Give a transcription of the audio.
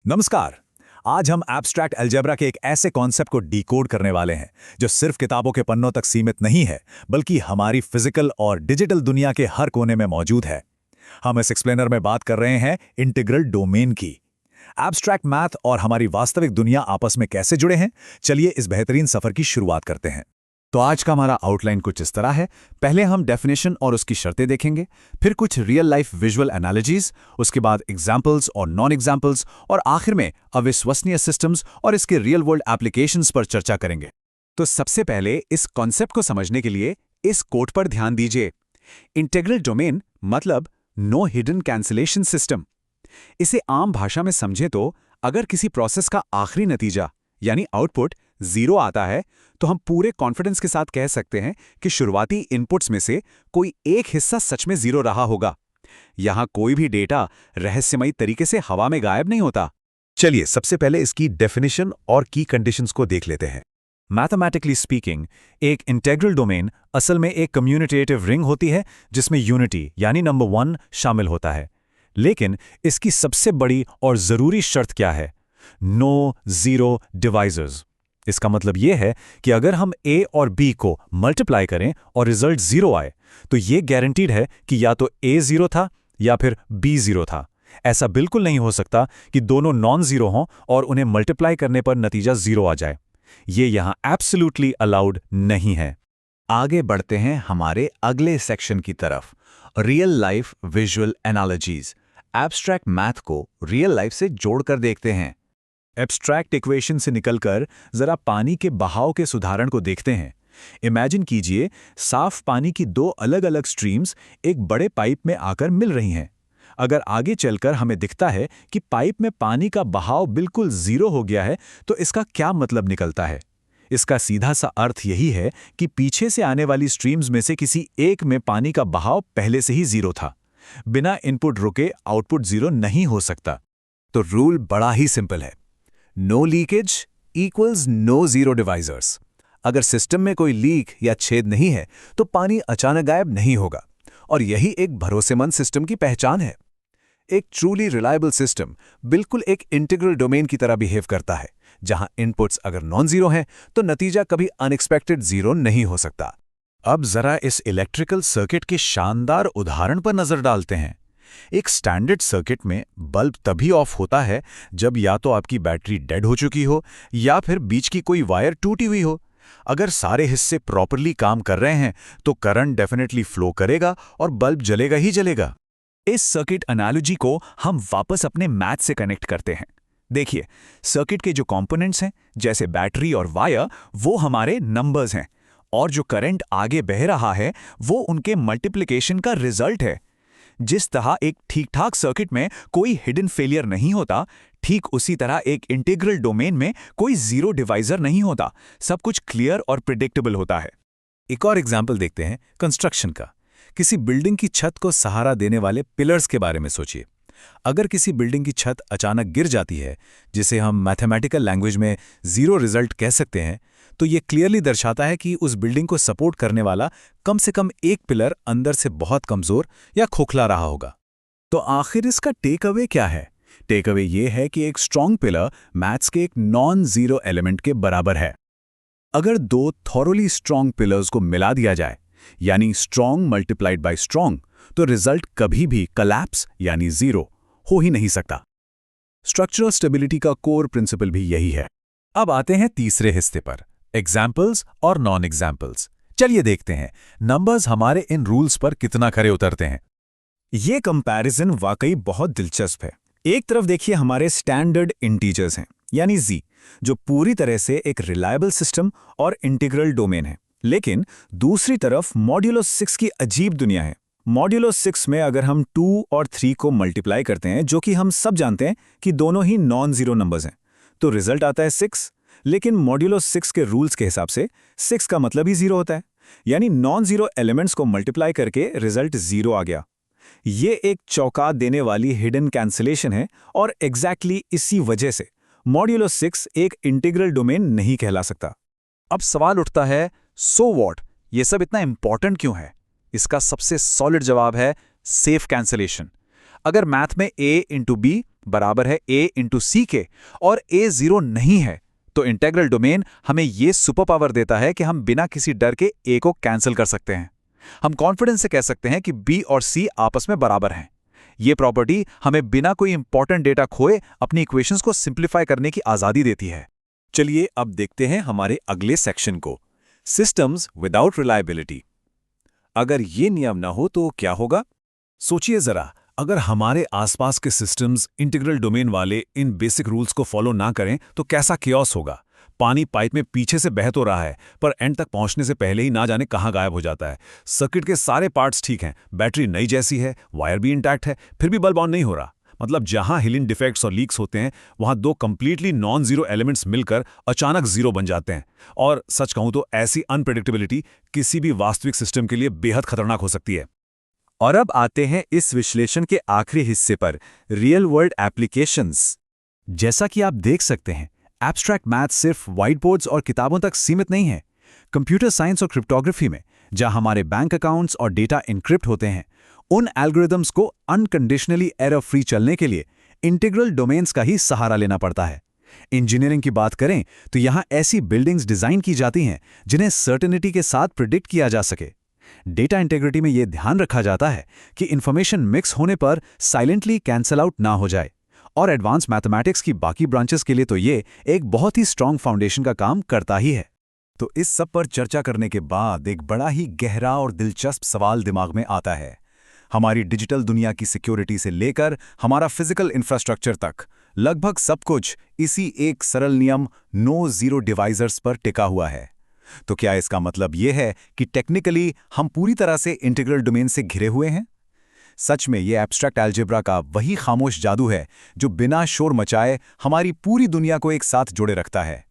नमस्कार। आज हम एब्स्ट्रैक्ट अलजेब्रा के एक ऐसे कॉन्सेप्ट को डिकोड करने वाले हैं जो सिर्फ किताबों के पन्नों तक सीमित नहीं है, बल्कि हमारी फिजिकल और डिजिटल दुनिया के हर कोने में मौजूद है। हम इस एक्सप्लेनर में बात कर रहे हैं इंटीग्रल डोमेन की। एब्स्ट्रैक्ट मैथ और हमारी वास्तविक दुनिया आपस में कैसे जुड़े हैं, चलिए इस बेहतरीन सफर की शुरुआत करते हैं। तो आज का हमारा आउटलाइन कुछ इस तरह है। पहले हम डेफिनेशन और उसकी शर्तें देखेंगे, फिर कुछ रियल लाइफ विजुअल एनालॉजीज, उसके बाद एग्जाम्पल्स और नॉन एग्जाम्पल्स, और आखिर में अविश्वसनीय सिस्टम्स और इसके रियल वर्ल्ड एप्लीकेशंस पर चर्चा करेंगे। तो सबसे पहले इस कॉन्सेप्ट को समझने के लिए इस कोट पर ध्यान दीजिए। इंटीग्रल डोमेन मतलब नो हिडन कैंसिलेशन सिस्टम। इसे आम भाषा में समझें तो अगर किसी प्रोसेस का आखिरी नतीजा यानी आउटपुट 0 आता है, तो हम पूरे कॉन्फिडेंस के साथ कह सकते हैं कि शुरुआती इनपुट्स में से कोई एक हिस्सा सच में 0 रहा होगा। यहां कोई भी डेटा रहस्यमयी तरीके से हवा में गायब नहीं होता। चलिए सबसे पहले इसकी डेफिनेशन और की कंडीशंस को देख लेते हैं। मैथमेटिकली स्पीकिंग, एक इंटीग्रल डोमेन असल में एक कम्यूनिटेटिव रिंग होती है जिसमें यूनिटी यानी नंबर 1 शामिल होता है। लेकिन इसकी सबसे बड़ी और जरूरी शर्त क्या है? No zero divisors. इसका मतलब यह है कि अगर हम a और b को मल्टीप्लाई करें और रिजल्ट 0 आए, तो यह गारंटीड है कि या तो a 0 था या फिर b 0 था। ऐसा बिल्कुल नहीं हो सकता कि दोनों नॉन जीरो हों और उन्हें मल्टीप्लाई करने पर नतीजा 0 आ जाए। ये यहां एब्सोल्युटली अलाउड नहीं है। आगे बढ़ते हैं हमारे अगले सेक्शन की तरफ, real life visual analogies. Abstract math को रियल लाइफ से जोड़कर देखते हैं। एब्स्ट्रैक्ट इक्वेशन से निकलकर जरा पानी के बहाव के उदाहरण को देखते हैं। इमेजिन कीजिए, साफ पानी की 2 अलग अलग स्ट्रीम्स एक बड़े पाइप में आकर मिल रही हैं। अगर आगे चलकर हमें दिखता है कि पाइप में पानी का बहाव बिल्कुल 0 हो गया है, तो इसका क्या मतलब निकलता है? इसका सीधा सा अर्थ यही है कि पीछे से आने वाली स्ट्रीम्स में से किसी एक में पानी का बहाव पहले से ही 0 था। बिना इनपुट रुके आउटपुट 0 नहीं हो सकता। तो रूल बड़ा ही सिंपल है, no leakage equals no zero divisors. अगर सिस्टम में कोई लीक या छेद नहीं है, तो पानी अचानक गायब नहीं होगा, और यही एक भरोसेमंद सिस्टम की पहचान है। एक ट्रूली रिलायबल सिस्टम बिल्कुल एक इंटीग्रल डोमेन की तरह बिहेव करता है, जहां इनपुट्स अगर नॉन जीरो हैं, तो नतीजा कभी अनएक्सपेक्टेड 0 नहीं हो सकता। अब जरा इस इलेक्ट्रिकल सर्किट के शानदार उदाहरण पर नजर डालते हैं। एक स्टैंडर्ड सर्किट में बल्ब तभी ऑफ होता है जब या तो आपकी बैटरी डेड हो चुकी हो या फिर बीच की कोई वायर टूटी हुई हो। अगर सारे हिस्से प्रॉपरली काम कर रहे हैं, तो करंट डेफिनेटली फ्लो करेगा और बल्ब जलेगा ही जलेगा। इस सर्किट एनालॉजी को हम वापस अपने मैथ से कनेक्ट करते हैं। देखिए, सर्किट के जो कंपोनेंट्स हैं, जैसे बैटरी और वायर, वो हमारे नंबर्स हैं, और जो करंट आगे बह रहा है वो उनके मल्टीप्लिकेशन का रिजल्ट है। जिस तरह एक ठीक-ठाक सर्किट में कोई हिडन फेलियर नहीं होता, ठीक उसी तरह एक इंटीग्रल डोमेन में कोई जीरो डिवाइजर नहीं होता। सब कुछ क्लियर और प्रिडिक्टेबल होता है। एक और एग्जाम्पल देखते हैं कंस्ट्रक्शन का। किसी बिल्डिंग की छत को सहारा देने वाले पिलर्स के बारे में सोचिए। अगर किसी बिल्डिंग की छत अचानक गिर जाती है, जिसे हम मैथमेटिकल लैंग्वेज में 0 रिजल्ट कह सकते हैं, तो ये क्लियरली दर्शाता है कि उस बिल्डिंग को सपोर्ट करने वाला कम से कम एक पिलर अंदर से बहुत कमजोर या खोखला रहा होगा। तो आखिर इसका टेक अवे क्या है? टेक अवे ये है कि एक स्ट्रॉन्ग पिलर मैथ्स के एक नॉन जीरो एलिमेंट के बराबर है। अगर 2 थॉरोली स्ट्रॉन्ग पिलर्स को मिला दिया जाए, यानी स्ट्रॉन्ग मल्टीप्लाइड बाय स्ट्रॉन्ग, तो रिजल्ट कभी भी कोलैप्स यानी 0 हो ही नहीं सकता। स्ट्रक्चरल स्टेबिलिटी का कोर प्रिंसिपल भी यही है। अब आते हैं तीसरे हिस्से पर, एग्जाम्पल्स और नॉन एग्जाम्पल्स। चलिए देखते हैं नंबर्स हमारे इन रूल्स पर कितना खरे उतरते हैं। ये कंपैरिजन वाकई बहुत दिलचस्प है। एक तरफ देखिए हमारे स्टैंडर्ड इंटीजर्स हैं, यानी z, जो पूरी तरह से एक रिलायबल सिस्टम और इंटीग्रल डोमेन है। लेकिन दूसरी तरफ मॉड्यूलो 6 की अजीब दुनिया है। मॉड्यूलो 6 में अगर हम 2 और 3 को मल्टीप्लाई करते हैं, जो कि हम सब जानते हैं कि दोनों ही नॉन जीरो नंबर्स हैं, तो रिजल्ट आता है 6। लेकिन मॉड्यूलो 6 के रूल्स के हिसाब से 6 का मतलब ही 0 होता है, यानी नॉन जीरो एलिमेंट्स को मल्टीप्लाई करके रिजल्ट 0 आ गया। ये एक चौंका देने वाली हिडन कैंसिलेशन है, और एग्जैक्टली इसी वजह से मॉड्यूलो 6 एक इंटीग्रल डोमेन नहीं कहला सकता। अब सवाल उठता है, सो व्हाट, ये सब इतना इंपॉर्टेंट क्यों है? इसका सबसे सॉलिड जवाब है सेफ कैंसिलेशन। अगर मैथ में a इंटू बी बराबर है a इंटू सी के और a 0 नहीं है, तो इंटीग्रल डोमेन हमें ये सुपर पावर देता है कि हम बिना किसी डर के a को कैंसिल कर सकते हैं। हम कॉन्फिडेंस से कह सकते हैं कि b और c आपस में बराबर हैं। ये प्रॉपर्टी हमें बिना कोई इंपॉर्टेंट डेटा खोए अपनी इक्वेशंस को सिंप्लीफाई करने की आज़ादी देती है। चलिए अब देखते हैं हमारे अगले सेक्शन को, सिस्टम्स विदाउट रिलायबिलिटी। अगर ये नियम ना हो तो क्या होगा? सोचिए जरा, अगर हमारे आसपास के सिस्टम्स इंटीग्रल डोमेन वाले इन बेसिक रूल्स को फॉलो ना करें तो कैसा कियोस होगा। पानी पाइप में पीछे से बह तो रहा है, पर एंड तक पहुंचने से पहले ही ना जाने कहां गायब हो जाता है। सर्किट के सारे पार्ट्स ठीक हैं, बैटरी नई जैसी है, वायर भी इंटैक्ट है, फिर भी बल्ब ऑन नहीं हो रहा। मतलब जहां हीलिंग डिफेक्ट्स और लीक्स होते हैं, वहां दो कंप्लीटली नॉन जीरो एलिमेंट्स मिलकर अचानक जीरो बन जाते हैं। और सच कहूं तो ऐसी अनप्रेडिक्टेबिलिटी किसी भी वास्तविक सिस्टम के लिए बेहद खतरनाक हो सकती है। और अब आते हैं इस विश्लेषण के आखिरी हिस्से पर, रियल वर्ल्ड एप्लीकेशंस। जैसा कि आप देख सकते हैं, एब्स्ट्रैक्ट मैथ सिर्फ व्हाइट बोर्ड्स और किताबों तक सीमित नहीं है। कंप्यूटर साइंस और क्रिप्टोग्राफी में, जहां हमारे बैंक अकाउंट्स और डेटा इनक्रिप्ट होते हैं, उन एल्गोरिदम्स को अनकंडीशनली एरर फ्री चलने के लिए इंटीग्रल डोमेन्स का ही सहारा लेना पड़ता है। इंजीनियरिंग की बात करें तो यहां ऐसी बिल्डिंग्स डिजाइन की जाती हैं जिन्हें सर्टेनिटी के साथ प्रिडिक्ट किया जा सके। डेटा इंटीग्रिटी में यह ध्यान रखा जाता है कि इंफॉर्मेशन मिक्स होने पर साइलेंटली कैंसल आउट ना हो जाए। और एडवांस मैथमेटिक्स की बाकी ब्रांचेस के लिए तो ये एक बहुत ही स्ट्रांग फाउंडेशन का काम करता ही है। तो इस सब पर चर्चा करने के बाद एक बड़ा ही गहरा और दिलचस्प सवाल दिमाग में आता है। हमारी डिजिटल दुनिया की सिक्योरिटी से लेकर हमारा फिजिकल इंफ्रास्ट्रक्चर तक लगभग सब कुछ इसी एक सरल नियम नो जीरो डिवाइजर्स पर टिका हुआ है। तो क्या इसका मतलब यह है कि टेक्निकली हम पूरी तरह से इंटीग्रल डोमेन से घिरे हुए हैं? सच में ये एब्स्ट्रैक्ट अलजेब्रा का वही खामोश जादू है जो बिना शोर मचाए हमारी पूरी दुनिया को एक साथ जोड़े रखता है।